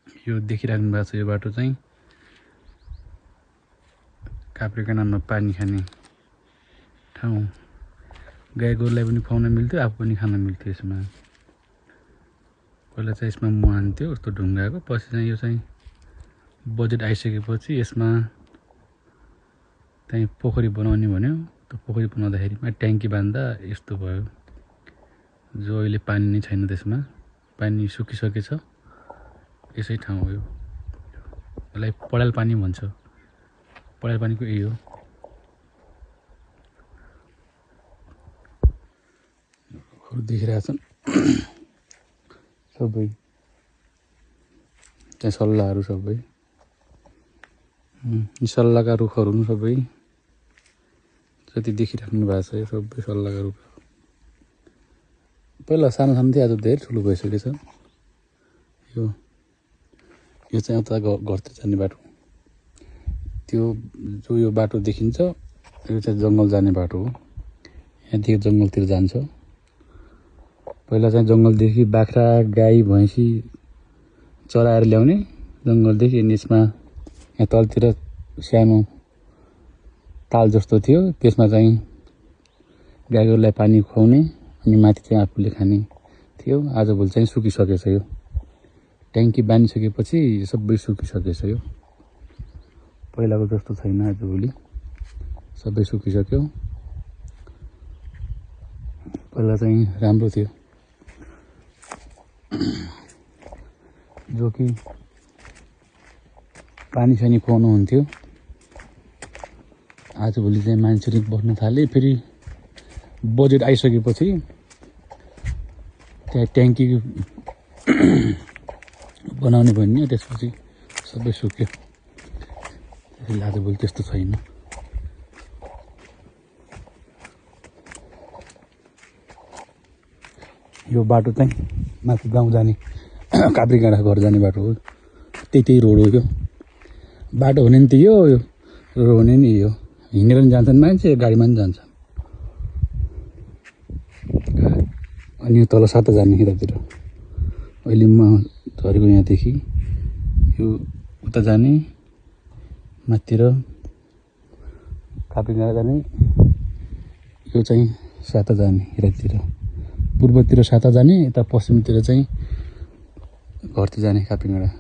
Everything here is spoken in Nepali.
यो देखिराख्नु भएको छ यो बाटो चाहिँ काभ्रेकाँडामा पानी खाने ठाउँ। गाई गोरुलाई पनि खुवाउन मिल्थ्यो, आफू पनि खान मिल्थ्यो यसमा। पहिला चाहिँ यसमा मुहान थियो उस्तो ढुङ्गाको, पछि चाहिँ यो चाहिँ बजेट आइसकेपछि यसमा चाहिँ पोखरी बनाउने भन्यो। त्यो पोखरी बनाउँदाखेरिमा ट्याङ्की बान्दा यस्तो भयो, जो अहिले पानी नै छैन त्यसमा, पानी सुकिसकेछ। यसै ठाउँ हो यो, यसलाई पडाल पानी भन्छ। पडाल पानीको यही हो। देखिरहेछन् सबै त्यहाँ सल्लाहहरू सबै, यी सल्लाहका रुखहरू सबै जति देखिराख्नु भएको छ यो सबै सल्लाहका रुख। पहिला सानो सानो थियो, आज धेरै ठुलो भइसकेछ। यो चाहिँ उता घरतिर जाने बाटो, त्यो जो यो बाटो देखिन्छ यो चाहिँ जङ्गल जाने बाटो हो। यहाँदेखि जङ्गलतिर जान्छ। पहिला चाहिँ जङ्गलदेखि बाख्रा गाई भैँसी चराएर ल्याउने जङ्गलदेखि। अनि यसमा यहाँ तलतिर सानो ताल जस्तो थियो, त्यसमा चाहिँ गाई गोरुलाई पानी खुवाउने, अनि माथि चाहिँ आफूले खाने थियो। आजभोलि चाहिँ सुकिसकेछ यो, ट्याङ्की बानिसकेपछि सबै सुकिसकेछ यो। पहिलाको जस्तो छैन, आजभोलि सबै सुकिसक्यो। पहिला चाहिँ राम्रो थियो, जो कि पानी सानी खुवाउनु हुन्थ्यो। आजभोलि चाहिँ मान्छेहरू बस्न थाले, फेरि बजेट आइसकेपछि त्यहाँ ट्याङ्की बनाउने भन्ने, त्यसपछि सबै सुक्यो। त्यसैले आजभोलि त्यस्तो छैन। यो बाटो चाहिँ माथि गाउँ जाने काभ्रेकाँडा घर जाने बाटो हो। त्यही रोड हो यो। बाटो हुने नि त यो, रोड हुने नि यो। हिँडेर पनि जान्छन् मान्छे, गाडीमा पनि जान्छ। अनि यो तल साता जाने यतातिर, अहिले म झरेको यहाँदेखि यो उता जाने, माथितिर काभ्रेकाँडा जाने, यो चाहिँ साता जाने यतातिर। पूर्वतिर साता जाने, यता पश्चिमतिर चाहिँ घरतिर जाने काभ्रेकाँडा।